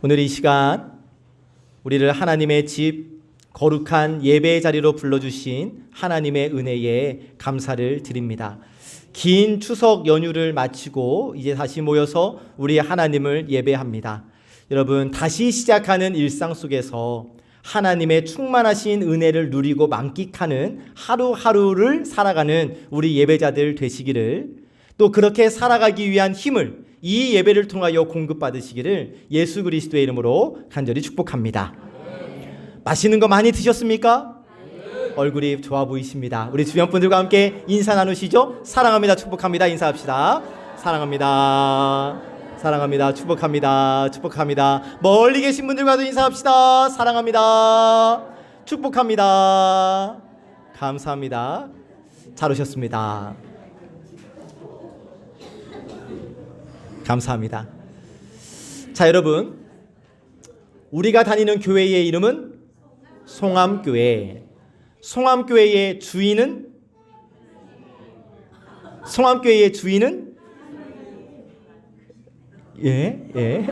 오늘 이 시간 우리를 하나님의 집 거룩한 예배의 자리로 불러주신 하나님의 은혜에 감사를 드립니다. 긴 추석 연휴를 마치고 이제 다시 모여서 우리 하나님을 예배합니다. 여러분, 다시 시작하는 일상 속에서 하나님의 충만하신 은혜를 누리고 만끽하는 하루하루를 살아가는 우리 예배자들 되시기를, 또 그렇게 살아가기 위한 힘을 이 예배를 통하여 공급받으시기를 예수 그리스도의 이름으로 간절히 축복합니다. 맛있는 거 많이 드셨습니까? 얼굴이 좋아 보이십니다. 우리 주변 분들과 함께 인사 나누시죠. 사랑합니다, 축복합니다 인사합시다. 사랑합니다, 사랑합니다, 축복합니다, 축복합니다. 멀리 계신 분들과도 인사합시다. 사랑합니다, 축복합니다, 감사합니다. 잘 오셨습니다. 감사합니다. 자, 여러분, 우리가 다니는 교회의 이름은 송암교회. 송암교회의 주인은 예.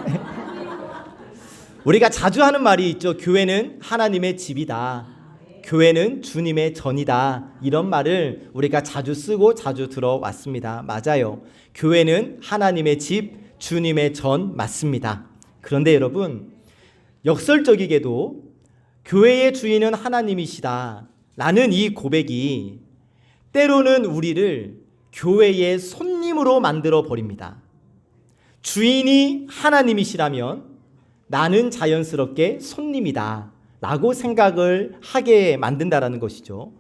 우리가 자주 하는 말이 있죠. 교회는 하나님의 집이다. 교회는 주님의 전이다. 이런 말을 우리가 자주 쓰고 자주 들어왔습니다. 맞아요. 교회는 하나님의 집, 주님의 전 맞습니다. 그런데 여러분, 역설적이게도 교회의 주인은 하나님이시다 라는 이 고백이 때로는 우리를 교회의 손님으로 만들어 버립니다. 주인이 하나님이시라면 나는 자연스럽게 손님이다 라고 생각을 하게 만든다라는 것이죠.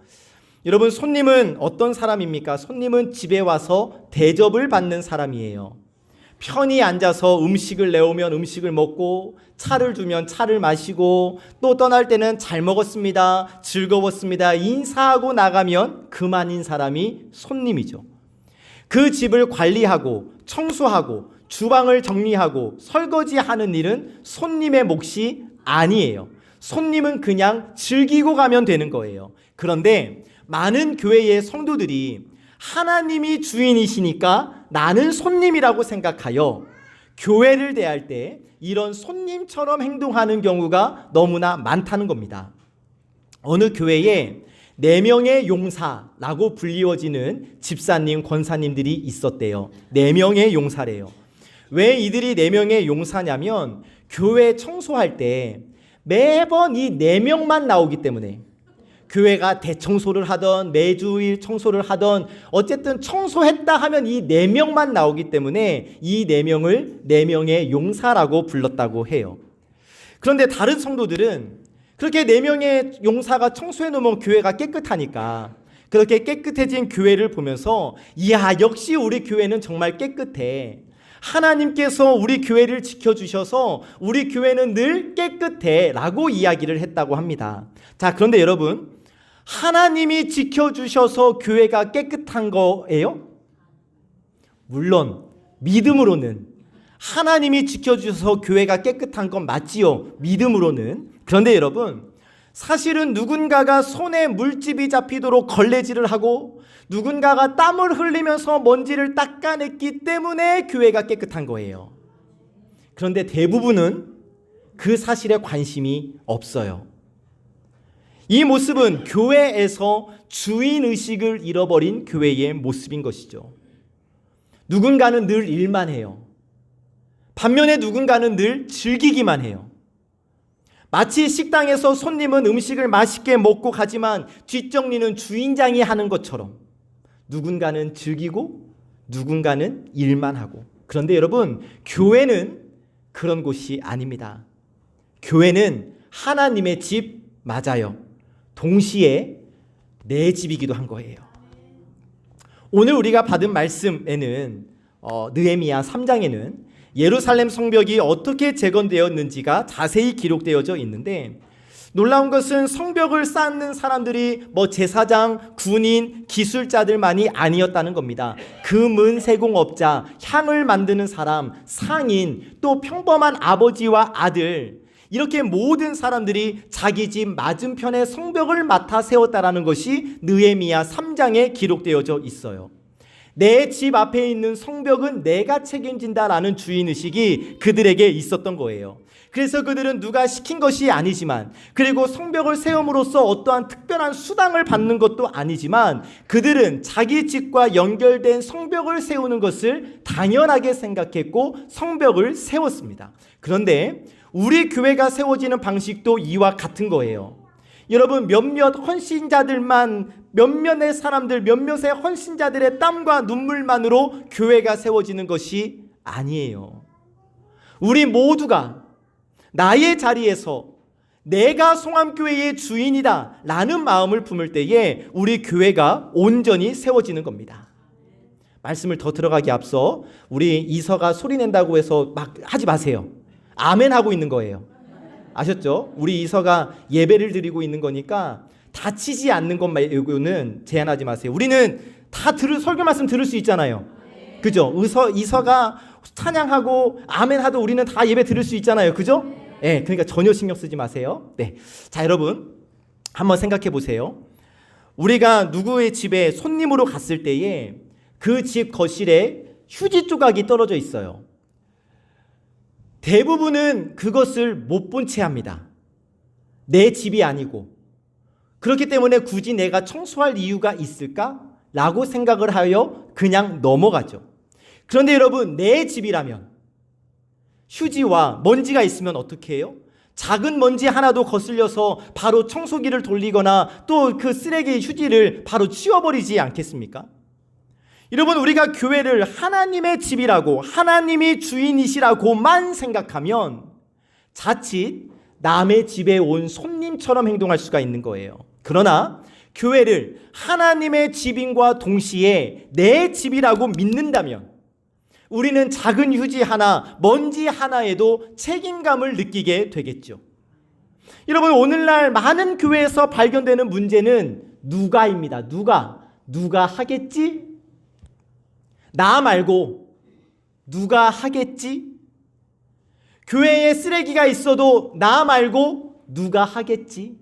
여러분, 손님은 어떤 사람입니까? 손님은 집에 와서 대접을 받는 사람이에요. 편히 앉아서 음식을 내오면 음식을 먹고, 차를 주면 차를 마시고, 또 떠날 때는 잘 먹었습니다, 즐거웠습니다, 인사하고 나가면 그만인 사람이 손님이죠. 그 집을 관리하고 청소하고 주방을 정리하고 설거지하는 일은 손님의 몫이 아니에요. 손님은 그냥 즐기고 가면 되는 거예요. 그런데 많은 교회의 성도들이 하나님이 주인이시니까 나는 손님이라고 생각하여 교회를 대할 때 이런 손님처럼 행동하는 경우가 너무나 많다는 겁니다. 어느 교회에 4명의 용사라고 불리워지는 집사님, 권사님들이 있었대요. 4명의 용사래요. 왜 이들이 4명의 용사냐면 교회 청소할 때 매번 이 4명만 나오기 때문에, 교회가 대청소를 하던 매주일 청소를 하던 어쨌든 청소했다 하면 이 4명만 나오기 때문에 이 4명을 4명의 용사라고 불렀다고 해요. 그런데 다른 성도들은 그렇게 4명의 용사가 청소해 놓으면 교회가 깨끗하니까 그렇게 깨끗해진 교회를 보면서, 이야, 역시 우리 교회는 정말 깨끗해, 하나님께서 우리 교회를 지켜주셔서 우리 교회는 늘 깨끗해 라고 이야기를 했다고 합니다. 자, 그런데 여러분, 하나님이 지켜주셔서 교회가 깨끗한 거예요? 물론 믿음으로는 하나님이 지켜주셔서 교회가 깨끗한 건 맞지요, 믿음으로는. 그런데 여러분, 사실은 누군가가 손에 물집이 잡히도록 걸레질을 하고 누군가가 땀을 흘리면서 먼지를 닦아냈기 때문에 교회가 깨끗한 거예요. 그런데 대부분은 그 사실에 관심이 없어요. 이 모습은 교회에서 주인의식을 잃어버린 교회의 모습인 것이죠. 누군가는 늘 일만 해요. 반면에 누군가는 늘 즐기기만 해요. 마치 식당에서 손님은 음식을 맛있게 먹고 가지만 뒷정리는 주인장이 하는 것처럼 누군가는 즐기고 누군가는 일만 하고. 그런데 여러분, 교회는 그런 곳이 아닙니다. 교회는 하나님의 집 맞아요. 동시에 내 집이기도 한 거예요. 오늘 우리가 받은 말씀에는 느헤미야 3장에는 예루살렘 성벽이 어떻게 재건되었는지가 자세히 기록되어져 있는데, 놀라운 것은 성벽을 쌓는 사람들이 제사장, 군인, 기술자들만이 아니었다는 겁니다. 금은 세공업자, 향을 만드는 사람, 상인, 또 평범한 아버지와 아들, 이렇게 모든 사람들이 자기 집 맞은편에 성벽을 맡아 세웠다라는 것이 느헤미야 3장에 기록되어져 있어요. 내 집 앞에 있는 성벽은 내가 책임진다라는 주인의식이 그들에게 있었던 거예요. 그래서 그들은 누가 시킨 것이 아니지만, 그리고 성벽을 세움으로써 어떠한 특별한 수당을 받는 것도 아니지만, 그들은 자기 집과 연결된 성벽을 세우는 것을 당연하게 생각했고 성벽을 세웠습니다. 그런데 우리 교회가 세워지는 방식도 이와 같은 거예요. 여러분, 몇몇의 헌신자들의 땀과 눈물만으로 교회가 세워지는 것이 아니에요. 우리 모두가 나의 자리에서 내가 송암교회의 주인이다 라는 마음을 품을 때에 우리 교회가 온전히 세워지는 겁니다. 말씀을 더 들어가기 앞서 우리 이서가 소리낸다고 해서 막 하지 마세요. 아멘 하고 있는 거예요. 아셨죠? 우리 이서가 예배를 드리고 있는 거니까 다치지 않는 것 말고는 제한하지 마세요. 우리는 다 설교 말씀 들을 수 있잖아요. 그죠? 이서가 찬양하고 아멘 하도 우리는 다 예배 들을 수 있잖아요. 그죠? 네, 그러니까 전혀 신경 쓰지 마세요. 네. 자, 여러분 한번 생각해 보세요. 우리가 누구의 집에 손님으로 갔을 때에 그 집 거실에 휴지 조각이 떨어져 있어요. 대부분은 그것을 못 본 채 합니다. 내 집이 아니고. 그렇기 때문에 굳이 내가 청소할 이유가 있을까? 라고 생각을 하여 그냥 넘어가죠. 그런데 여러분, 내 집이라면 휴지와 먼지가 있으면 어떻게 해요? 작은 먼지 하나도 거슬려서 바로 청소기를 돌리거나 또 그 쓰레기 휴지를 바로 치워버리지 않겠습니까? 여러분, 우리가 교회를 하나님의 집이라고, 하나님이 주인이시라고만 생각하면 자칫 남의 집에 온 손님처럼 행동할 수가 있는 거예요. 그러나 교회를 하나님의 집인과 동시에 내 집이라고 믿는다면 우리는 작은 휴지 하나, 먼지 하나에도 책임감을 느끼게 되겠죠. 여러분, 오늘날 많은 교회에서 발견되는 문제는 누가입니다. 누가 하겠지? 나 말고 누가 하겠지? 교회에 쓰레기가 있어도 나 말고 누가 하겠지?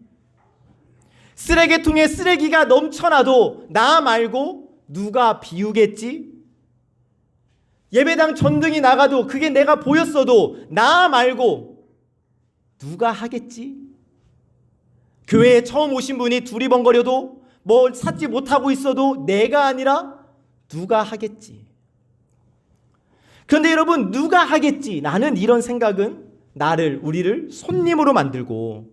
쓰레기통에 쓰레기가 넘쳐나도 나 말고 누가 비우겠지? 예배당 전등이 나가도 그게 내가 보였어도 나 말고 누가 하겠지? 교회에 처음 오신 분이 두리번거려도 뭘 찾지 못하고 있어도 내가 아니라 누가 하겠지? 그런데 여러분, 누가 하겠지? 나는 이런 생각은 우리를 손님으로 만들고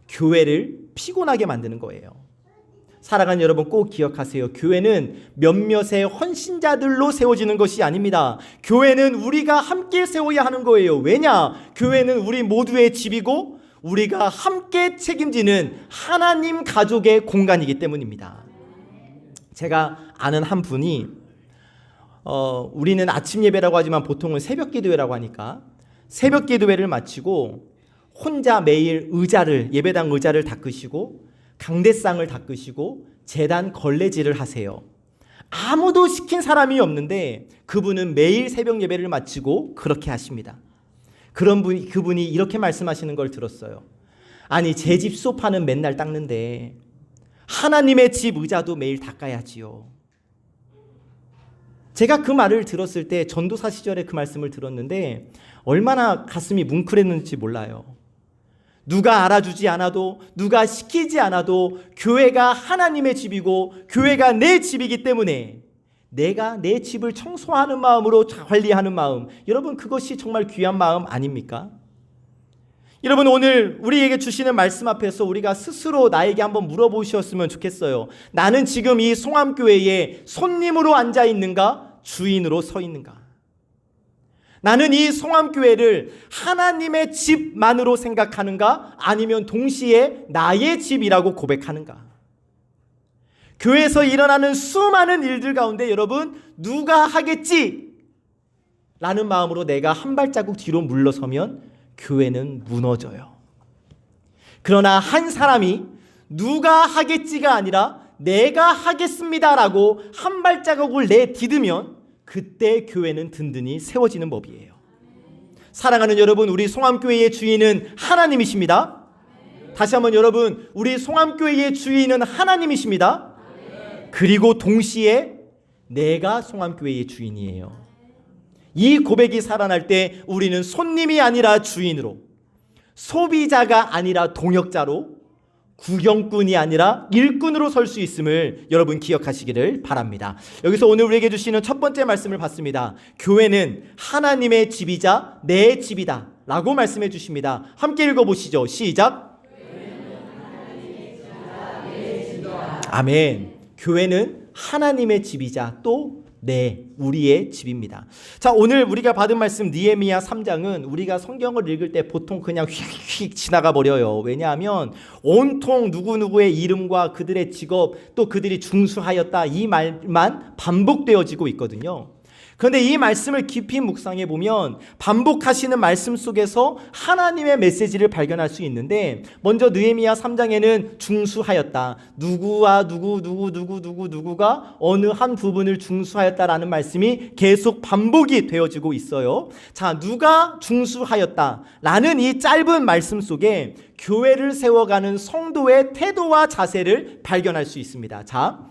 교회를 피곤하게 만드는 거예요. 사랑하는 여러분, 꼭 기억하세요. 교회는 몇몇의 헌신자들로 세워지는 것이 아닙니다. 교회는 우리가 함께 세워야 하는 거예요. 왜냐? 교회는 우리 모두의 집이고 우리가 함께 책임지는 하나님 가족의 공간이기 때문입니다. 제가 아는 한 분이 우리는 아침 예배라고 하지만 보통은 새벽 기도회라고 하니까 새벽 기도회를 마치고 혼자 매일 예배당 의자를 닦으시고 강대상을 닦으시고 제단 걸레질을 하세요. 아무도 시킨 사람이 없는데 그분은 매일 새벽 예배를 마치고 그렇게 하십니다. 그분이 이렇게 말씀하시는 걸 들었어요. 아니, 제 집 소파는 맨날 닦는데 하나님의 집 의자도 매일 닦아야지요. 제가 그 말을 들었을 때 전도사 시절에 그 말씀을 들었는데 얼마나 가슴이 뭉클했는지 몰라요. 누가 알아주지 않아도, 누가 시키지 않아도 교회가 하나님의 집이고 교회가 내 집이기 때문에 내가 내 집을 청소하는 마음으로 관리하는 마음, 여러분, 그것이 정말 귀한 마음 아닙니까? 여러분, 오늘 우리에게 주시는 말씀 앞에서 우리가 스스로 나에게 한번 물어보셨으면 좋겠어요. 나는 지금 이 송암교회에 손님으로 앉아 있는가? 주인으로 서 있는가? 나는 이 송암교회를 하나님의 집만으로 생각하는가? 아니면 동시에 나의 집이라고 고백하는가? 교회에서 일어나는 수많은 일들 가운데 여러분, 누가 하겠지? 라는 마음으로 내가 한 발자국 뒤로 물러서면 교회는 무너져요. 그러나 한 사람이 누가 하겠지가 아니라 내가 하겠습니다라고 한 발자국을 내디디면 그때 교회는 든든히 세워지는 법이에요. 사랑하는 여러분, 우리 송암교회의 주인은 하나님이십니다. 다시 한번 여러분, 우리 송암교회의 주인은 하나님이십니다. 그리고 동시에 내가 송암교회의 주인이에요. 이 고백이 살아날 때 우리는 손님이 아니라 주인으로, 소비자가 아니라 동역자로, 구경꾼이 아니라 일꾼으로 설 수 있음을 여러분 기억하시기를 바랍니다. 여기서 오늘 우리에게 주시는 첫 번째 말씀을 봤습니다. 교회는 하나님의 집이자 내 집이다 라고 말씀해 주십니다. 함께 읽어보시죠. 시작. 아멘. 교회는 하나님의 집이자 또 우리의 집입니다. 자, 오늘 우리가 받은 말씀 느헤미야 3장은 우리가 성경을 읽을 때 보통 그냥 휙휙 지나가 버려요. 왜냐하면 온통 누구누구의 이름과 그들의 직업 또 그들이 중수하였다 이 말만 반복되어지고 있거든요. 그런데 이 말씀을 깊이 묵상해 보면 반복하시는 말씀 속에서 하나님의 메시지를 발견할 수 있는데, 먼저 느헤미야 3장에는 중수하였다. 누구와 누구가 어느 한 부분을 중수하였다라는 말씀이 계속 반복이 되어지고 있어요. 자, 누가 중수하였다라는 이 짧은 말씀 속에 교회를 세워가는 성도의 태도와 자세를 발견할 수 있습니다. 자,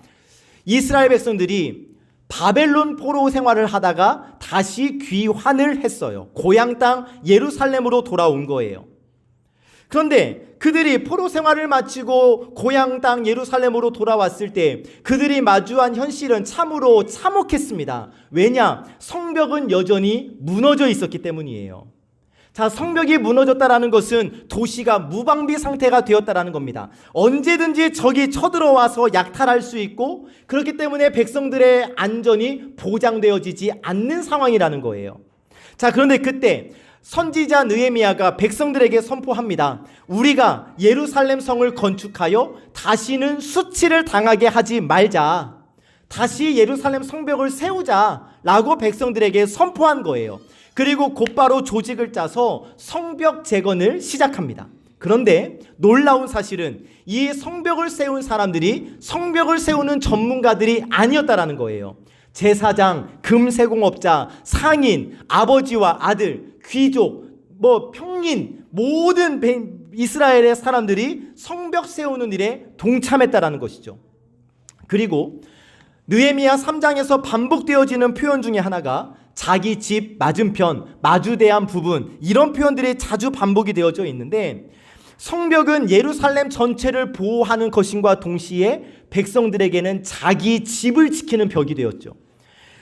이스라엘 백성들이 바벨론 포로 생활을 하다가 다시 귀환을 했어요. 고향 땅 예루살렘으로 돌아온 거예요. 그런데 그들이 포로 생활을 마치고 고향 땅 예루살렘으로 돌아왔을 때 그들이 마주한 현실은 참으로 참혹했습니다. 왜냐? 성벽은 여전히 무너져 있었기 때문이에요. 자, 성벽이 무너졌다라는 것은 도시가 무방비 상태가 되었다라는 겁니다. 언제든지 적이 쳐들어와서 약탈할 수 있고, 그렇기 때문에 백성들의 안전이 보장되어지지 않는 상황이라는 거예요. 자, 그런데 그때 선지자 느헤미야가 백성들에게 선포합니다. 우리가 예루살렘 성을 건축하여 다시는 수치를 당하게 하지 말자. 다시 예루살렘 성벽을 세우자라고 백성들에게 선포한 거예요. 그리고 곧바로 조직을 짜서 성벽 재건을 시작합니다. 그런데 놀라운 사실은 이 성벽을 세운 사람들이 성벽을 세우는 전문가들이 아니었다라는 거예요. 제사장, 금세공업자, 상인, 아버지와 아들, 귀족, 평민, 모든 이스라엘의 사람들이 성벽 세우는 일에 동참했다라는 것이죠. 그리고 느헤미야 3장에서 반복되어지는 표현 중에 하나가 자기 집 맞은편, 마주대한 부분, 이런 표현들이 자주 반복이 되어져 있는데, 성벽은 예루살렘 전체를 보호하는 것인과 동시에 백성들에게는 자기 집을 지키는 벽이 되었죠.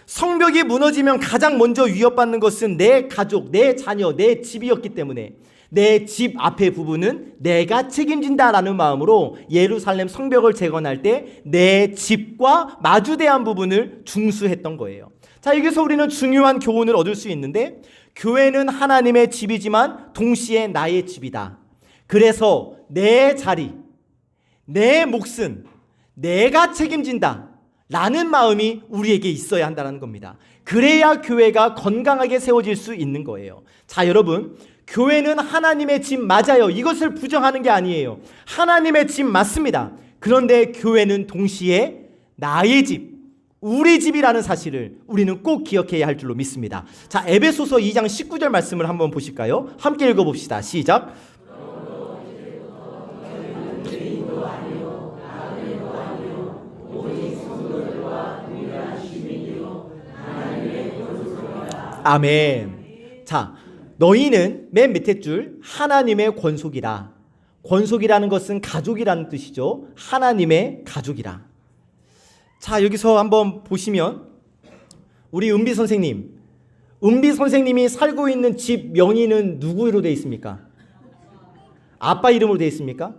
성벽이 무너지면 가장 먼저 위협받는 것은 내 가족, 내 자녀, 내 집이었기 때문에 내 집 앞의 부분은 내가 책임진다라는 마음으로 예루살렘 성벽을 재건할 때 내 집과 마주대한 부분을 중수했던 거예요. 자, 여기서 우리는 중요한 교훈을 얻을 수 있는데, 교회는 하나님의 집이지만 동시에 나의 집이다. 그래서 내 자리, 내 몫은 내가 책임진다 라는 마음이 우리에게 있어야 한다는 겁니다. 그래야 교회가 건강하게 세워질 수 있는 거예요. 자, 여러분, 교회는 하나님의 집 맞아요. 이것을 부정하는 게 아니에요. 하나님의 집 맞습니다. 그런데 교회는 동시에 나의 집, 우리 집이라는 사실을 우리는 꼭 기억해야 할 줄로 믿습니다. 자, 에베소서 2장 19절 말씀을 한번 보실까요? 함께 읽어봅시다. 시작. 아멘. 자, 너희는 맨 밑에 줄 하나님의 권속이라. 권속이라는 것은 가족이라는 뜻이죠. 하나님의 가족이라. 자, 여기서 한번 보시면 우리 은비 선생님이 살고 있는 집 명의는 누구로 되어 있습니까? 아빠 이름으로 되어 있습니까?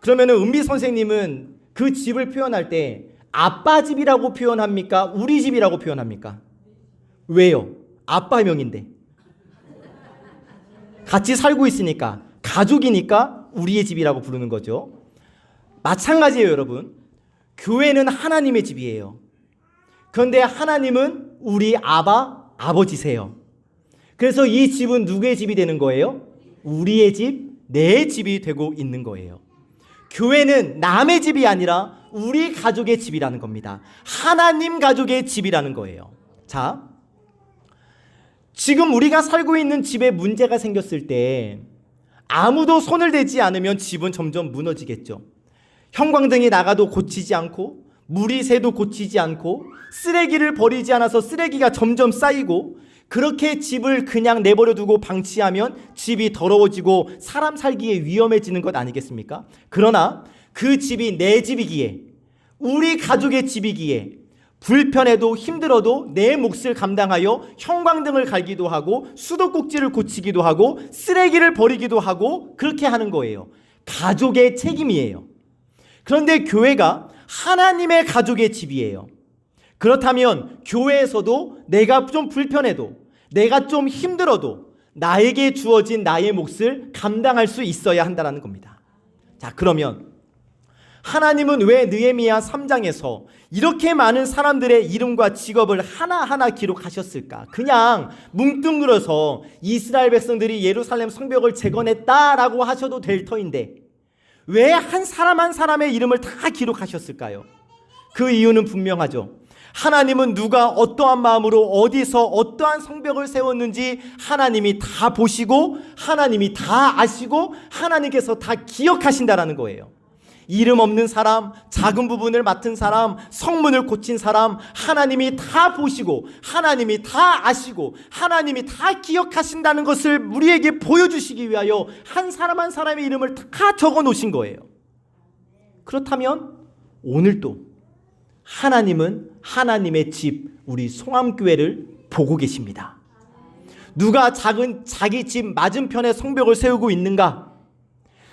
그러면 은비 선생님은 그 집을 표현할 때 아빠 집이라고 표현합니까? 우리 집이라고 표현합니까? 왜요? 아빠 명인데. 같이 살고 있으니까, 가족이니까 우리의 집이라고 부르는 거죠. 마찬가지예요, 여러분. 교회는 하나님의 집이에요. 그런데 하나님은 우리 아버지세요. 그래서 이 집은 누구의 집이 되는 거예요? 우리의 집, 내 집이 되고 있는 거예요. 교회는 남의 집이 아니라 우리 가족의 집이라는 겁니다. 하나님 가족의 집이라는 거예요. 자, 지금 우리가 살고 있는 집에 문제가 생겼을 때 아무도 손을 대지 않으면 집은 점점 무너지겠죠. 형광등이 나가도 고치지 않고 물이 새도 고치지 않고 쓰레기를 버리지 않아서 쓰레기가 점점 쌓이고, 그렇게 집을 그냥 내버려 두고 방치하면 집이 더러워지고 사람 살기에 위험해지는 것 아니겠습니까? 그러나 그 집이 내 집이기에, 우리 가족의 집이기에 불편해도 힘들어도 내 몫을 감당하여 형광등을 갈기도 하고 수도꼭지를 고치기도 하고 쓰레기를 버리기도 하고 그렇게 하는 거예요. 가족의 책임이에요. 그런데 교회가 하나님의 가족의 집이에요. 그렇다면 교회에서도 내가 좀 불편해도, 내가 좀 힘들어도 나에게 주어진 나의 몫을 감당할 수 있어야 한다는 겁니다. 자, 그러면 하나님은 왜 느헤미야 3장에서 이렇게 많은 사람들의 이름과 직업을 하나하나 기록하셨을까? 그냥 뭉뚱그려서 이스라엘 백성들이 예루살렘 성벽을 재건했다라고 하셔도 될 터인데 왜 한 사람 한 사람의 이름을 다 기록하셨을까요? 그 이유는 분명하죠. 하나님은 누가 어떠한 마음으로 어디서 어떠한 성벽을 세웠는지 하나님이 다 보시고 하나님이 다 아시고 하나님께서 다 기억하신다라는 거예요. 이름 없는 사람, 작은 부분을 맡은 사람, 성문을 고친 사람, 하나님이 다 보시고 하나님이 다 아시고 하나님이 다 기억하신다는 것을 우리에게 보여주시기 위하여 한 사람 한 사람의 이름을 다 적어 놓으신 거예요. 그렇다면 오늘도 하나님은 하나님의 집, 우리 송암교회를 보고 계십니다. 누가 자기 집 맞은편에 성벽을 세우고 있는가?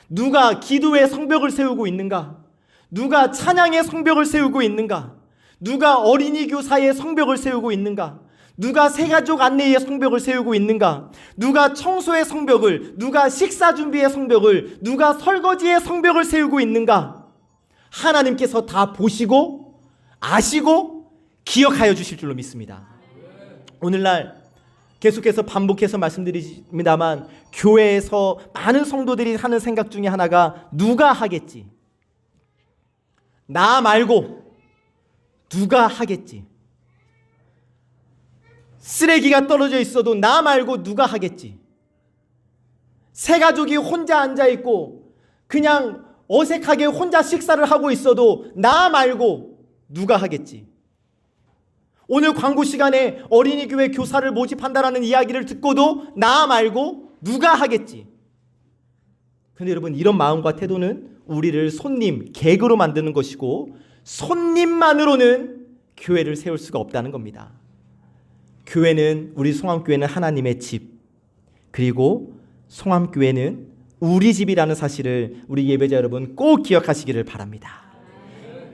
누가 기도의 성벽을 세우고 있는가? 누가 찬양의 성벽을 세우고 있는가? 누가 어린이 교사의 성벽을 세우고 있는가? 누가 새가족 안내의 성벽을 세우고 있는가? 누가 청소의 성벽을, 누가 식사 준비의 성벽을, 누가 설거지의 성벽을 세우고 있는가? 하나님께서 다 보시고 아시고 기억하여 주실 줄로 믿습니다. 오늘날 계속해서 반복해서 말씀드립니다만 교회에서 많은 성도들이 하는 생각 중에 하나가 누가 하겠지? 나 말고 누가 하겠지? 쓰레기가 떨어져 있어도 나 말고 누가 하겠지? 새 가족이 혼자 앉아 있고 그냥 어색하게 혼자 식사를 하고 있어도 나 말고 누가 하겠지? 오늘 광고 시간에 어린이 교회 교사를 모집한다라는 이야기를 듣고도 나 말고 누가 하겠지? 근데 여러분, 이런 마음과 태도는 우리를 손님, 객으로 만드는 것이고 손님만으로는 교회를 세울 수가 없다는 겁니다. 교회는, 우리 송암교회는 하나님의 집, 그리고 송암교회는 우리 집이라는 사실을 우리 예배자 여러분 꼭 기억하시기를 바랍니다.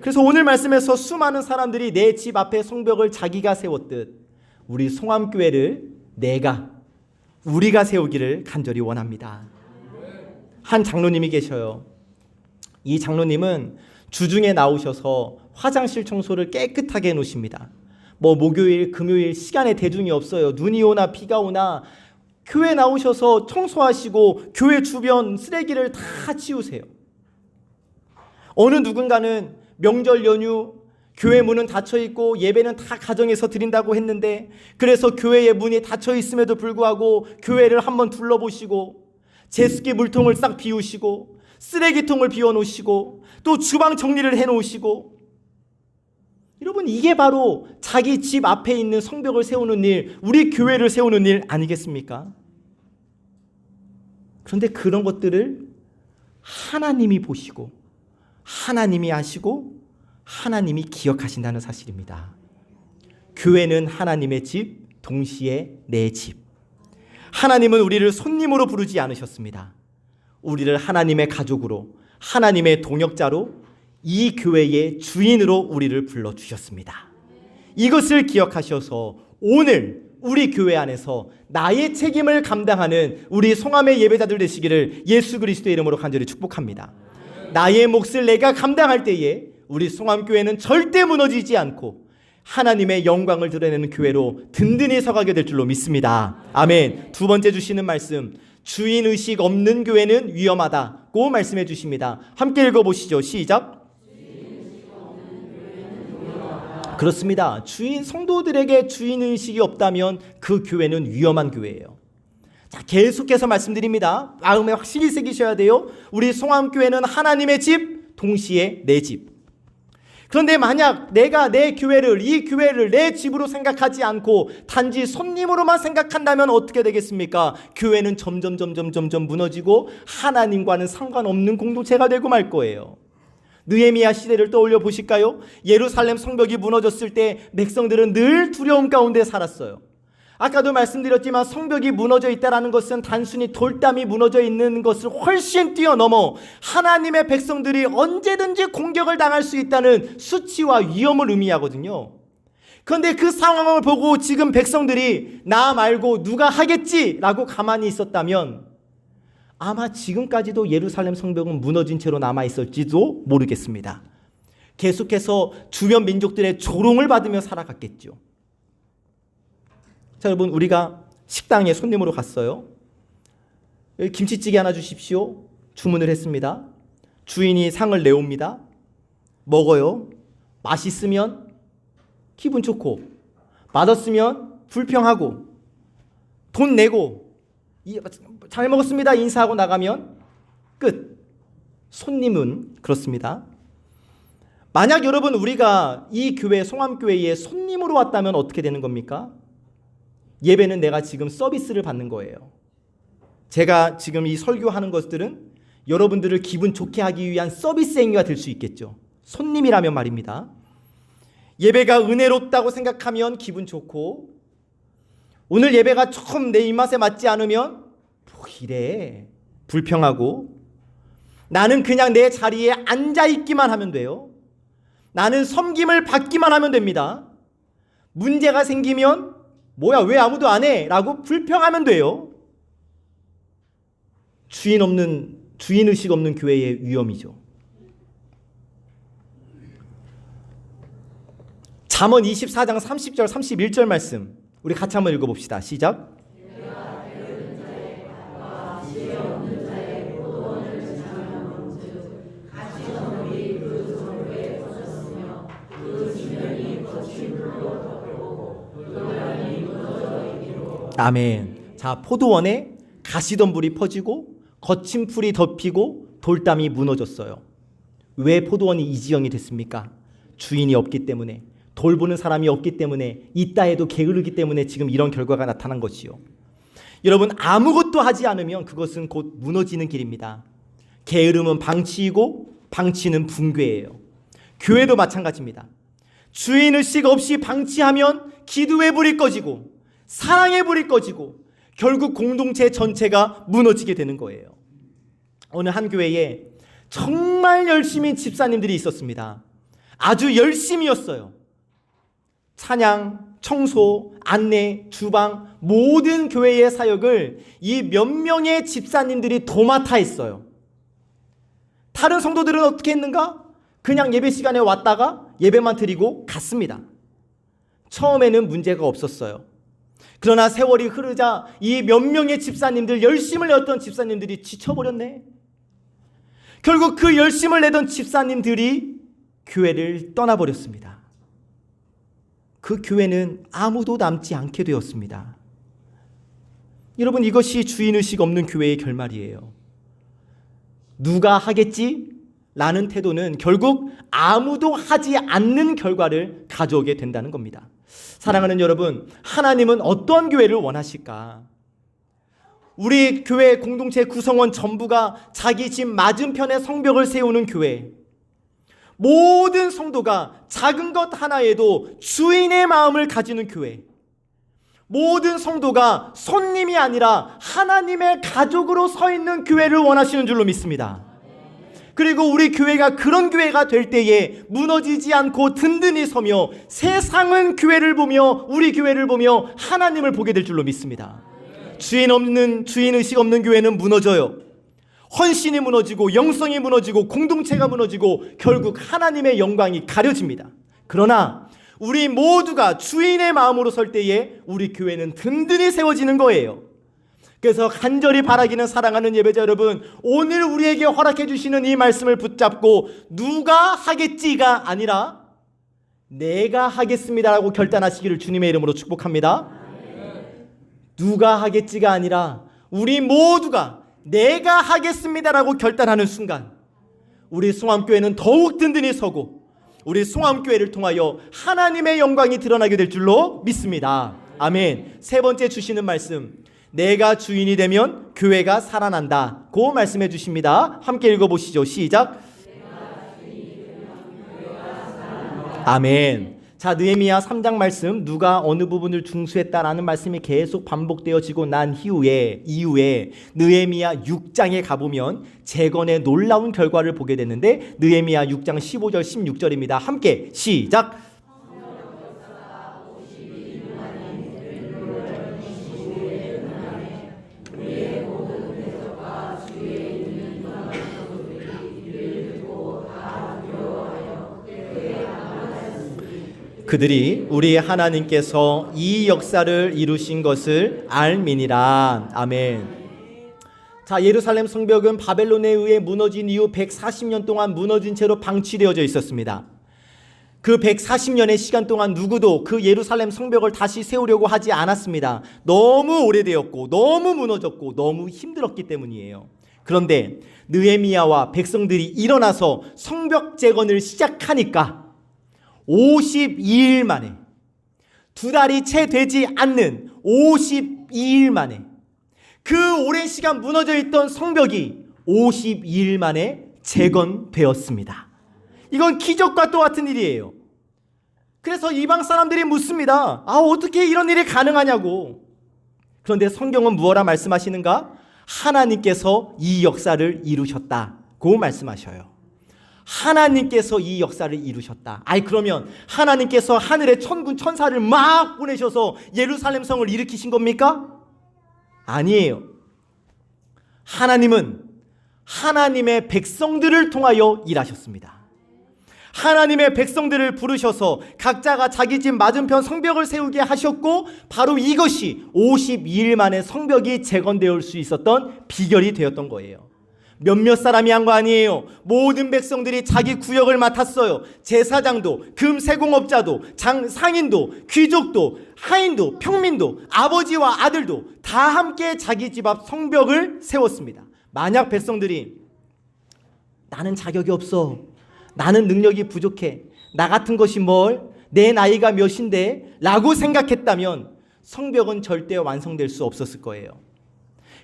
그래서 오늘 말씀에서 수많은 사람들이 내 집 앞에 성벽을 자기가 세웠듯 우리 송암교회를 우리가 세우기를 간절히 원합니다. 한 장로님이 계셔요. 이 장로님은 주중에 나오셔서 화장실 청소를 깨끗하게 해놓으십니다. 목요일, 금요일 시간에 대중이 없어요. 눈이 오나 비가 오나 교회 나오셔서 청소하시고 교회 주변 쓰레기를 다 치우세요. 어느 누군가는 명절 연휴 교회 문은 닫혀있고 예배는 다 가정에서 드린다고 했는데, 그래서 교회의 문이 닫혀있음에도 불구하고 교회를 한번 둘러보시고 제습기 물통을 싹 비우시고 쓰레기통을 비워놓으시고 또 주방 정리를 해놓으시고, 여러분, 이게 바로 자기 집 앞에 있는 성벽을 세우는 일, 우리 교회를 세우는 일 아니겠습니까? 그런데 그런 것들을 하나님이 보시고 하나님이 아시고 하나님이 기억하신다는 사실입니다. 교회는 하나님의 집, 동시에 내 집. 하나님은 우리를 손님으로 부르지 않으셨습니다. 우리를 하나님의 가족으로, 하나님의 동역자로, 이 교회의 주인으로 우리를 불러주셨습니다. 이것을 기억하셔서 오늘 우리 교회 안에서 나의 책임을 감당하는 우리 송암의 예배자들 되시기를 예수 그리스도의 이름으로 간절히 축복합니다. 나의 몫을 내가 감당할 때에 우리 송암교회는 절대 무너지지 않고 하나님의 영광을 드러내는 교회로 든든히 서가게 될 줄로 믿습니다. 아멘. 두 번째 주시는 말씀, 주인의식 없는 교회는 위험하다고 말씀해 주십니다. 함께 읽어보시죠. 시작. 그렇습니다. 성도들에게 주인의식이 없다면 그 교회는 위험한 교회예요. 자, 계속해서 말씀드립니다. 마음에 확실히 새기셔야 돼요. 우리 송암교회는 하나님의 집, 동시에 내 집. 그런데 만약 내가 내 교회를, 이 교회를 내 집으로 생각하지 않고 단지 손님으로만 생각한다면 어떻게 되겠습니까? 교회는 점점 무너지고 하나님과는 상관없는 공동체가 되고 말 거예요. 느헤미야 시대를 떠올려 보실까요? 예루살렘 성벽이 무너졌을 때 백성들은 늘 두려움 가운데 살았어요. 아까도 말씀드렸지만 성벽이 무너져 있다는 것은 단순히 돌담이 무너져 있는 것을 훨씬 뛰어넘어 하나님의 백성들이 언제든지 공격을 당할 수 있다는 수치와 위험을 의미하거든요. 그런데 그 상황을 보고 지금 백성들이 나 말고 누가 하겠지라고 가만히 있었다면 아마 지금까지도 예루살렘 성벽은 무너진 채로 남아있을지도 모르겠습니다. 계속해서 주변 민족들의 조롱을 받으며 살아갔겠죠. 자, 여러분, 우리가 식당에 손님으로 갔어요. 김치찌개 하나 주십시오. 주문을 했습니다. 주인이 상을 내옵니다. 먹어요. 맛있으면 기분 좋고, 맛없으면 불평하고, 돈 내고, 잘 먹었습니다 인사하고 나가면 끝. 손님은 그렇습니다. 만약 여러분 우리가 이 교회, 송암교회에 손님으로 왔다면 어떻게 되는 겁니까? 예배는 내가 지금 서비스를 받는 거예요. 제가 지금 이 설교하는 것들은 여러분들을 기분 좋게 하기 위한 서비스 행위가 될 수 있겠죠. 손님이라면 말입니다. 예배가 은혜롭다고 생각하면 기분 좋고, 오늘 예배가 조금 내 입맛에 맞지 않으면 뭐 이래 불평하고, 나는 그냥 내 자리에 앉아있기만 하면 돼요. 나는 섬김을 받기만 하면 됩니다. 문제가 생기면 뭐야 왜 아무도 안 해? 라고 불평하면 돼요. 주인의식 없는 교회의 위험이죠. 잠언 24장 30절 31절 말씀 우리 같이 한번 읽어봅시다. 시작. 아멘. 자, 포도원에 가시덤불이 퍼지고 거친 풀이 덮이고 돌담이 무너졌어요. 왜 포도원이 이 지형이 됐습니까? 주인이 없기 때문에, 돌보는 사람이 없기 때문에, 있다 해도 게으르기 때문에 지금 이런 결과가 나타난 것이요. 여러분, 아무것도 하지 않으면 그것은 곧 무너지는 길입니다. 게으름은 방치이고 방치는 붕괴예요. 교회도 마찬가지입니다. 주인의식 없이 방치하면 기도의 불이 꺼지고 사랑의 불이 꺼지고 결국 공동체 전체가 무너지게 되는 거예요. 어느 한 교회에 정말 열심히 집사님들이 있었습니다. 아주 열심히였어요. 찬양, 청소, 안내, 주방 모든 교회의 사역을 이 몇 명의 집사님들이 도맡아 했어요. 다른 성도들은 어떻게 했는가? 그냥 예배 시간에 왔다가 예배만 드리고 갔습니다. 처음에는 문제가 없었어요. 그러나 세월이 흐르자 이 몇 명의 집사님들, 열심을 내었던 집사님들이 지쳐버렸네. 결국 그 열심을 내던 집사님들이 교회를 떠나버렸습니다. 그 교회는 아무도 남지 않게 되었습니다. 여러분, 이것이 주인의식 없는 교회의 결말이에요. 누가 하겠지? 라는 태도는 결국 아무도 하지 않는 결과를 가져오게 된다는 겁니다. 사랑하는 여러분, 하나님은 어떤 교회를 원하실까? 우리 교회 공동체 구성원 전부가 자기 집 맞은편에 성벽을 세우는 교회, 모든 성도가 작은 것 하나에도 주인의 마음을 가지는 교회, 모든 성도가 손님이 아니라 하나님의 가족으로 서 있는 교회를 원하시는 줄로 믿습니다. 그리고 우리 교회가 그런 교회가 될 때에 무너지지 않고 든든히 서며 세상은 교회를 보며 우리 교회를 보며 하나님을 보게 될 줄로 믿습니다. 주인의식 없는 교회는 무너져요. 헌신이 무너지고 영성이 무너지고 공동체가 무너지고 결국 하나님의 영광이 가려집니다. 그러나 우리 모두가 주인의 마음으로 설 때에 우리 교회는 든든히 세워지는 거예요. 그래서 간절히 바라기는 사랑하는 예배자 여러분, 오늘 우리에게 허락해 주시는 이 말씀을 붙잡고 누가 하겠지가 아니라 내가 하겠습니다라고 결단하시기를 주님의 이름으로 축복합니다. 누가 하겠지가 아니라 우리 모두가 내가 하겠습니다라고 결단하는 순간 우리 송암교회는 더욱 든든히 서고 우리 송암교회를 통하여 하나님의 영광이 드러나게 될 줄로 믿습니다. 아멘. 세 번째 주시는 말씀, 내가 주인이 되면 교회가 살아난다. 그 말씀해 주십니다. 함께 읽어보시죠. 시작. 아멘. 자, 느헤미야 3장 말씀, 누가 어느 부분을 중수했다라는 말씀이 계속 반복되어지고 난 이후에 느헤미야 6장에 가보면 재건의 놀라운 결과를 보게 되는데, 느헤미야 6장 15절 16절입니다. 함께 시작. 그들이 우리 하나님께서 이 역사를 이루신 것을 알미니라. 아멘. 자, 예루살렘 성벽은 바벨론에 의해 무너진 이후 140년 동안 무너진 채로 방치되어져 있었습니다. 그 140년의 시간 동안 누구도 그 예루살렘 성벽을 다시 세우려고 하지 않았습니다. 너무 오래되었고 너무 무너졌고 너무 힘들었기 때문이에요. 그런데 느헤미야와 백성들이 일어나서 성벽 재건을 시작하니까 52일 만에, 2달이 채 되지 않는 52일 만에, 그 오랜 시간 무너져 있던 성벽이 52일 만에 재건되었습니다. 이건 기적과 똑같은 일이에요. 그래서 이방 사람들이 묻습니다. 어떻게 이런 일이 가능하냐고. 그런데 성경은 무엇라 말씀하시는가? 하나님께서 이 역사를 이루셨다고 말씀하셔요. 하나님께서 이 역사를 이루셨다. 그러면 하나님께서 하늘에 천군 천사를 막 보내셔서 예루살렘 성을 일으키신 겁니까? 아니에요. 하나님은 하나님의 백성들을 통하여 일하셨습니다. 하나님의 백성들을 부르셔서 각자가 자기 집 맞은편 성벽을 세우게 하셨고, 바로 이것이 52일 만에 성벽이 재건되어 수 있었던 비결이 되었던 거예요. 몇몇 사람이 한 거 아니에요. 모든 백성들이 자기 구역을 맡았어요. 제사장도, 금세공업자도, 상인도, 귀족도, 하인도, 평민도, 아버지와 아들도 다 함께 자기 집 앞 성벽을 세웠습니다. 만약 백성들이 나는 자격이 없어, 나는 능력이 부족해, 나 같은 것이 뭘, 내 나이가 몇인데 라고 생각했다면 성벽은 절대 완성될 수 없었을 거예요.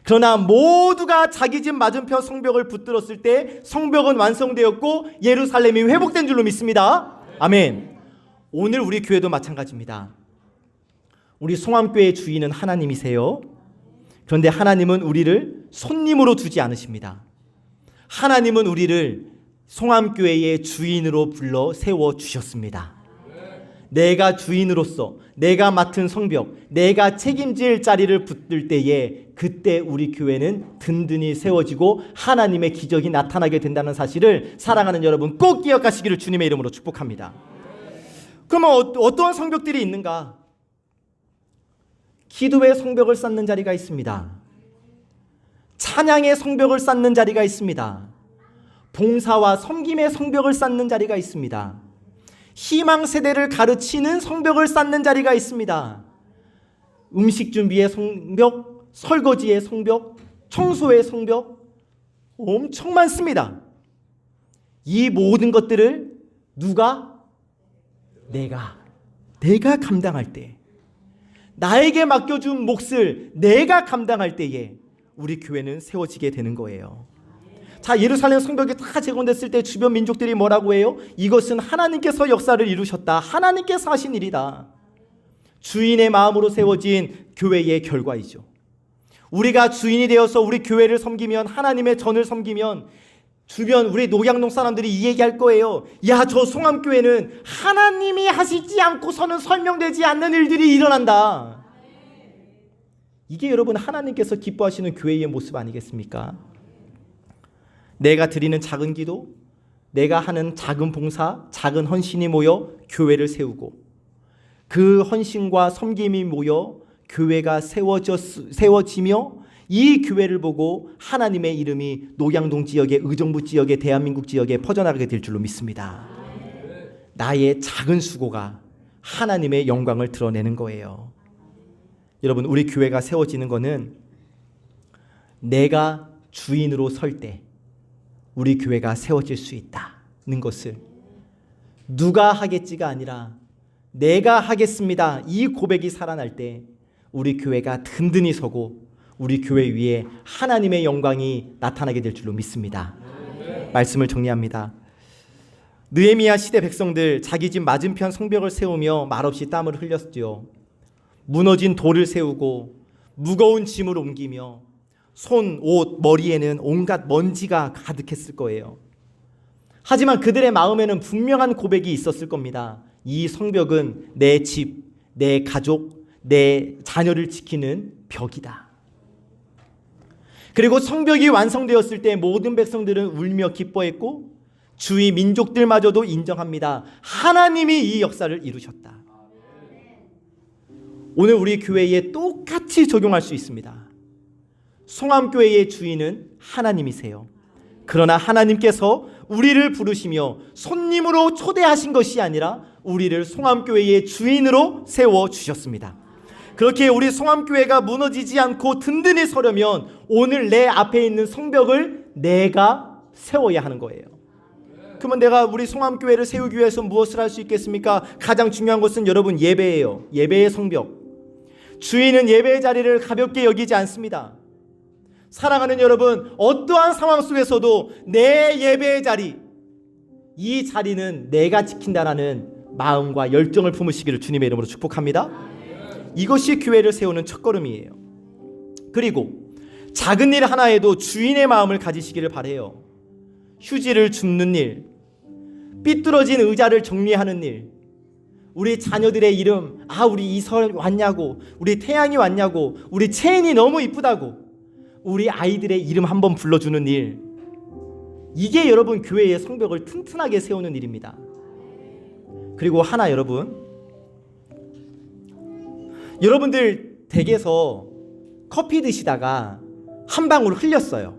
그러나 모두가 자기 집 맞은편 성벽을 붙들었을 때 성벽은 완성되었고 예루살렘이 회복된 줄로 믿습니다. 아멘. 오늘 우리 교회도 마찬가지입니다. 우리 송암교회의 주인은 하나님이세요. 그런데 하나님은 우리를 손님으로 두지 않으십니다. 하나님은 우리를 송암교회의 주인으로 불러 세워주셨습니다. 내가 주인으로서 내가 맡은 성벽, 내가 책임질 자리를 붙들 때에 그때 우리 교회는 든든히 세워지고 하나님의 기적이 나타나게 된다는 사실을 사랑하는 여러분 꼭 기억하시기를 주님의 이름으로 축복합니다. 그러면 어떠한 성벽들이 있는가? 기도의 성벽을 쌓는 자리가 있습니다. 찬양의 성벽을 쌓는 자리가 있습니다. 봉사와 섬김의 성벽을 쌓는 자리가 있습니다. 희망 세대를 가르치는 성벽을 쌓는 자리가 있습니다. 음식 준비의 성벽, 설거지의 성벽, 청소의 성벽 엄청 많습니다. 이 모든 것들을 누가? 내가 감당할 때, 나에게 맡겨준 몫을 내가 감당할 때에 우리 교회는 세워지게 되는 거예요. 자, 예루살렘 성벽이 다 재건됐을 때 주변 민족들이 뭐라고 해요? 이것은 하나님께서 역사를 이루셨다. 하나님께서 하신 일이다. 주인의 마음으로 세워진 교회의 결과이죠. 우리가 주인이 되어서 우리 교회를 섬기면, 하나님의 전을 섬기면 주변 우리 녹양동 사람들이 이 얘기할 거예요. 야, 저 송암교회는 하나님이 하시지 않고서는 설명되지 않는 일들이 일어난다. 이게 여러분 하나님께서 기뻐하시는 교회의 모습 아니겠습니까? 내가 드리는 작은 기도, 내가 하는 작은 봉사, 작은 헌신이 모여 교회를 세우고, 그 헌신과 섬김이 모여 교회가 세워지며 이 교회를 보고 하나님의 이름이 녹양동 지역에, 의정부 지역에, 대한민국 지역에 퍼져나가게 될 줄로 믿습니다. 나의 작은 수고가 하나님의 영광을 드러내는 거예요. 여러분, 우리 교회가 세워지는 것은 내가 주인으로 설 때 우리 교회가 세워질 수 있다는 것을 누가 하겠지가 아니라 내가 하겠습니다. 이 고백이 살아날 때 우리 교회가 든든히 서고 우리 교회 위에 하나님의 영광이 나타나게 될 줄로 믿습니다. 말씀을 정리합니다. 느헤미야 시대 백성들 자기 집 맞은편 성벽을 세우며 말없이 땀을 흘렸지요. 무너진 돌을 세우고 무거운 짐을 옮기며 손, 옷, 머리에는 온갖 먼지가 가득했을 거예요. 하지만 그들의 마음에는 분명한 고백이 있었을 겁니다. 이 성벽은 내 집, 내 가족, 내 자녀를 지키는 벽이다. 그리고 성벽이 완성되었을 때 모든 백성들은 울며 기뻐했고 주위 민족들마저도 인정합니다. 하나님이 이 역사를 이루셨다. 오늘 우리 교회에 똑같이 적용할 수 있습니다. 송암교회의 주인은 하나님이세요. 그러나 하나님께서 우리를 부르시며 손님으로 초대하신 것이 아니라 우리를 송암교회의 주인으로 세워주셨습니다. 그렇게 우리 송암교회가 무너지지 않고 든든히 서려면 오늘 내 앞에 있는 성벽을 내가 세워야 하는 거예요. 그러면 내가 우리 송암교회를 세우기 위해서 무엇을 할 수 있겠습니까? 가장 중요한 것은 여러분 예배예요. 예배의 성벽. 주인은 예배의 자리를 가볍게 여기지 않습니다. 사랑하는 여러분, 어떠한 상황 속에서도 내 예배의 자리, 이 자리는 내가 지킨다라는 마음과 열정을 품으시기를 주님의 이름으로 축복합니다. 이것이 교회를 세우는 첫걸음이에요. 그리고 작은 일 하나에도 주인의 마음을 가지시기를 바라요. 휴지를 줍는 일, 삐뚤어진 의자를 정리하는 일, 우리 자녀들의 이름, 우리 이설 왔냐고, 우리 태양이 왔냐고, 우리 채인이 너무 이쁘다고 우리 아이들의 이름 한번 불러주는 일, 이게 여러분 교회의 성벽을 튼튼하게 세우는 일입니다. 그리고 하나 여러분들 댁에서 커피 드시다가 한 방울 흘렸어요.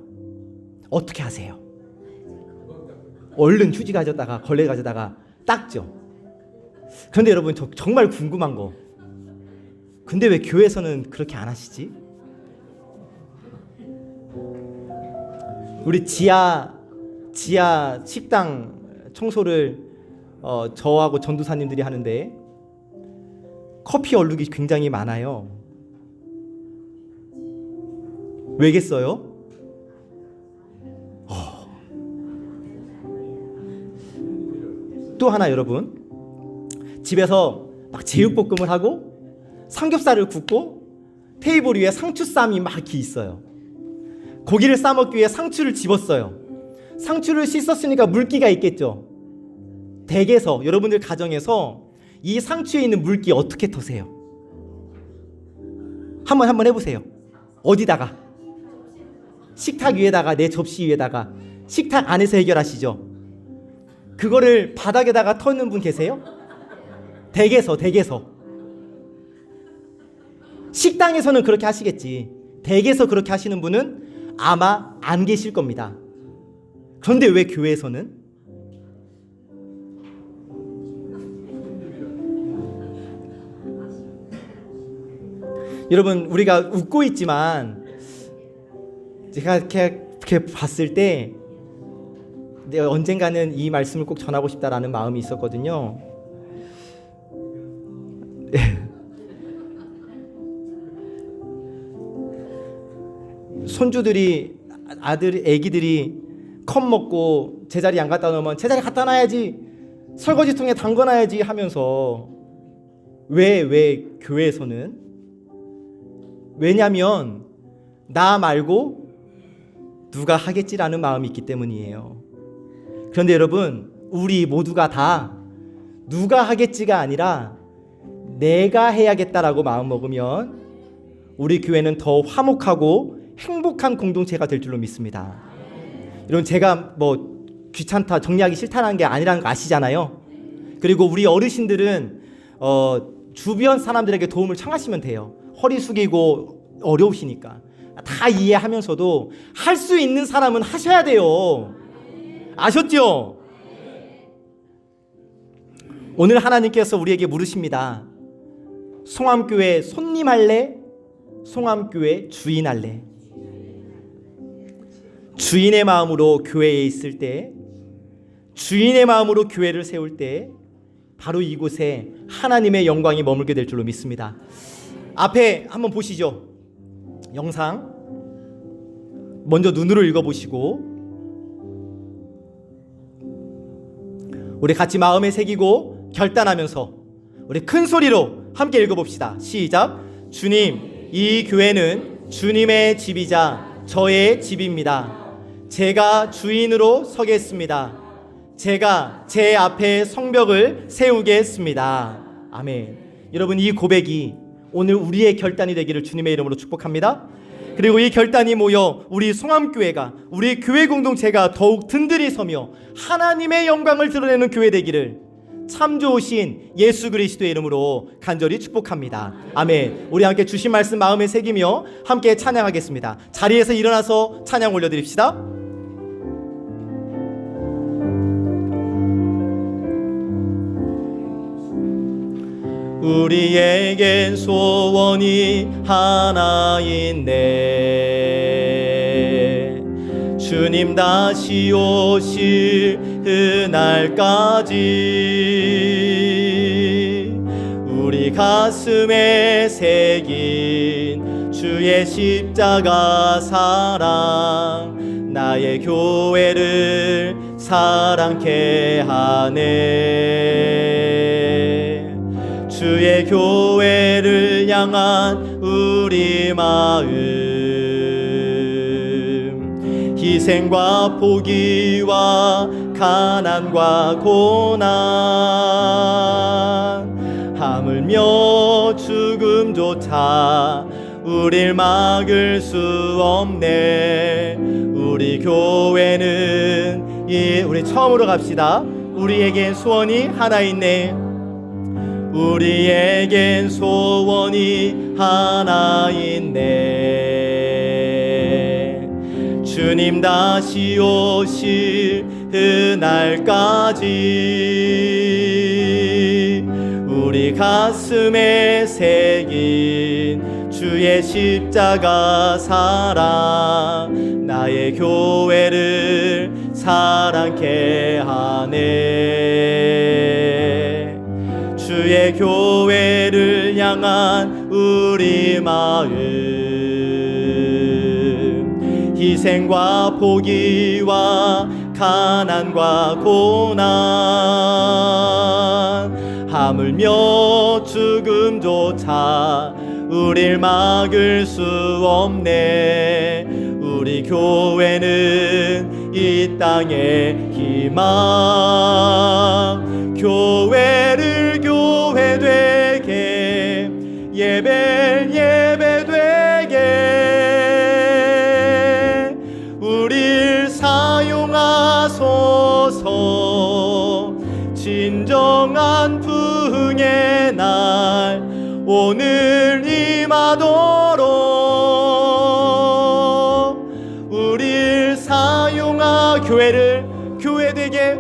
어떻게 하세요? 얼른 휴지 가져다가 걸레 가져다가 닦죠. 그런데 여러분 저 정말 궁금한 거, 근데 왜 교회에서는 그렇게 안 하시지? 우리 지하 식당 청소를 저하고 전도사님들이 하는데 커피 얼룩이 굉장히 많아요. 왜겠어요? 또 하나 여러분, 집에서 막 제육볶음을 하고 삼겹살을 굽고 테이블 위에 상추쌈이 막 이렇게 있어요. 고기를 싸먹기 위해 상추를 집었어요. 상추를 씻었으니까 물기가 있겠죠. 댁에서 여러분들 가정에서 이 상추에 있는 물기 어떻게 터세요? 한번 해보세요. 어디다가? 식탁 위에다가, 내 접시 위에다가. 식탁 안에서 해결하시죠. 그거를 바닥에다가 터는 분 계세요? 댁에서. 식당에서는 그렇게 하시겠지. 댁에서 그렇게 하시는 분은 아마 안 계실 겁니다. 그런데 왜 교회에서는? 여러분, 우리가 웃고 있지만 제가 이렇게 봤을 때 내가 언젠가는 이 말씀을 꼭 전하고 싶다라는 마음이 있었거든요. 손주들이, 애기들이 컵 먹고 제자리 안 갖다 놓으면 제자리 갖다 놔야지, 설거지통에 담궈놔야지 하면서 왜 교회에서는? 왜냐면 나 말고 누가 하겠지라는 마음이 있기 때문이에요. 그런데 여러분, 우리 모두가 다 누가 하겠지가 아니라 내가 해야겠다라고 마음 먹으면 우리 교회는 더 화목하고 행복한 공동체가 될 줄로 믿습니다. 여러분, 제가 뭐 귀찮다, 정리하기 싫다는 게 아니라는 거 아시잖아요. 그리고 우리 어르신들은 주변 사람들에게 도움을 청하시면 돼요. 허리 숙이고 어려우시니까. 다 이해하면서도 할 수 있는 사람은 하셔야 돼요. 아셨죠? 오늘 하나님께서 우리에게 물으십니다. 송암교회 손님 할래? 송암교회 주인 할래? 주인의 마음으로 교회에 있을 때 주인의 마음으로 교회를 세울 때 바로 이곳에 하나님의 영광이 머물게 될 줄로 믿습니다. 앞에 한번 보시죠. 영상 먼저 눈으로 읽어보시고 우리 같이 마음에 새기고 결단하면서 우리 큰 소리로 함께 읽어봅시다. 시작. 주님, 이 교회는 주님의 집이자 저의 집입니다. 제가 주인으로 서겠습니다. 제가 제 앞에 성벽을 세우겠습니다. 아멘. 여러분, 이 고백이 오늘 우리의 결단이 되기를 주님의 이름으로 축복합니다. 그리고 이 결단이 모여 우리 송암교회가, 우리 교회 공동체가 더욱 든든히 서며 하나님의 영광을 드러내는 교회 되기를 참 좋으신 예수 그리스도의 이름으로 간절히 축복합니다. 아멘. 우리 함께 주신 말씀 마음에 새기며 함께 찬양하겠습니다. 자리에서 일어나서 찬양 올려드립시다. 우리에겐 소원이 하나인데 주님 다시 오실 그날까지 우리 가슴에 새긴 주의 십자가 사랑 나의 교회를 사랑케 하네. 주의 교회를 향한 우리 마음 희생과 포기와 가난과 고난 하물며 죽음조차 우릴 막을 수 없네. 우리 교회는 우리 처음으로 갑시다. 우리에겐 소원이 하나 있네. 우리에겐 소원이 하나 있네. 주님 다시 오실 그날까지 우리 가슴에 새긴 주의 십자가 사랑 나의 교회를 사랑케 하네. 주의 교회를 향한 우리 마음 희생과 포기와 가난과 고난 하물며 죽음조차 우릴 막을 수 없네. 우리 교회는 이 땅의 희망 교회를 교회 되게 예배 되게 우릴 사용하소서. 진정한 부흥의 날 오늘 임하도록 우릴 교회를 교회 되게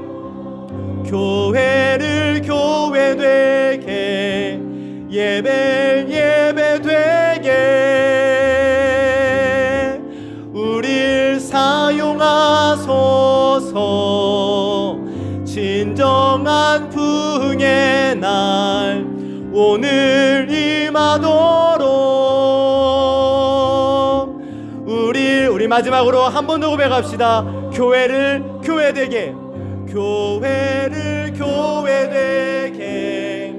교회를 교회 되게 예배 되게 우릴 사용하소서. 진정한 부흥의 날 오늘 임하도록 우리 마지막으로 한 번 더 고백합시다. 교회를 교회 되게 교회를 교회 되게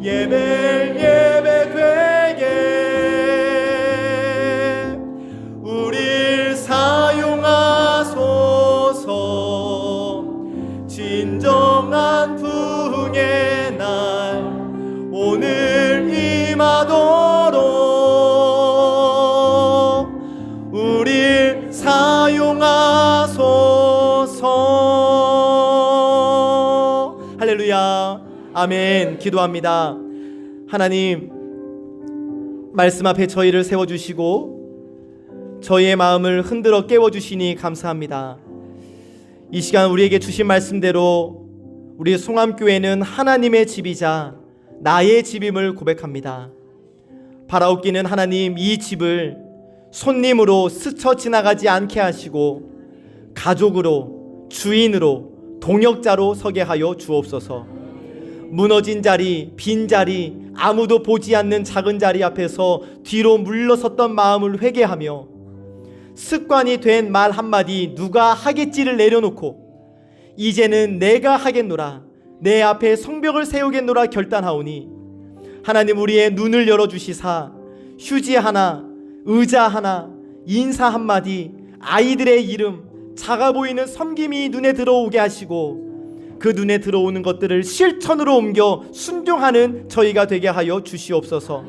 예배 되게 우릴 사용하소서. 진정한 부흥의 날 오늘 임하도록 우릴 사용하소서. 할렐루야. 아멘. 기도합니다. 하나님, 말씀 앞에 저희를 세워주시고 저희의 마음을 흔들어 깨워주시니 감사합니다. 이 시간 우리에게 주신 말씀대로 우리 송암교회는 하나님의 집이자 나의 집임을 고백합니다. 바라옵기는 하나님, 이 집을 손님으로 스쳐 지나가지 않게 하시고 가족으로, 주인으로, 동역자로 서게 하여 주옵소서. 무너진 자리, 빈 자리, 아무도 보지 않는 작은 자리 앞에서 뒤로 물러섰던 마음을 회개하며 습관이 된 말 한마디 누가 하겠지를 내려놓고 이제는 내가 하겠노라, 내 앞에 성벽을 세우겠노라 결단하오니 하나님 우리의 눈을 열어주시사 휴지 하나, 의자 하나, 인사 한마디, 아이들의 이름, 작아 보이는 섬김이 눈에 들어오게 하시고 그 눈에 들어오는 것들을 실천으로 옮겨 순종하는 저희가 되게 하여 주시옵소서.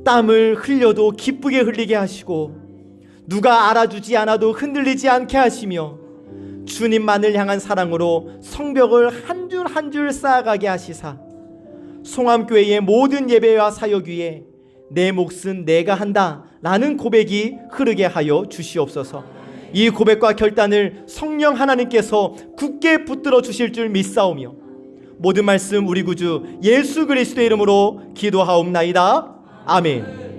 땀을 흘려도 기쁘게 흘리게 하시고 누가 알아주지 않아도 흔들리지 않게 하시며 주님만을 향한 사랑으로 성벽을 한 줄 한 줄 쌓아가게 하시사 송암교회의 모든 예배와 사역 위에 내 몫은 내가 한다 라는 고백이 흐르게 하여 주시옵소서. 이 고백과 결단을 성령 하나님께서 굳게 붙들어 주실 줄 믿사오며 모든 말씀 우리 구주 예수 그리스도의 이름으로 기도하옵나이다. 아멘.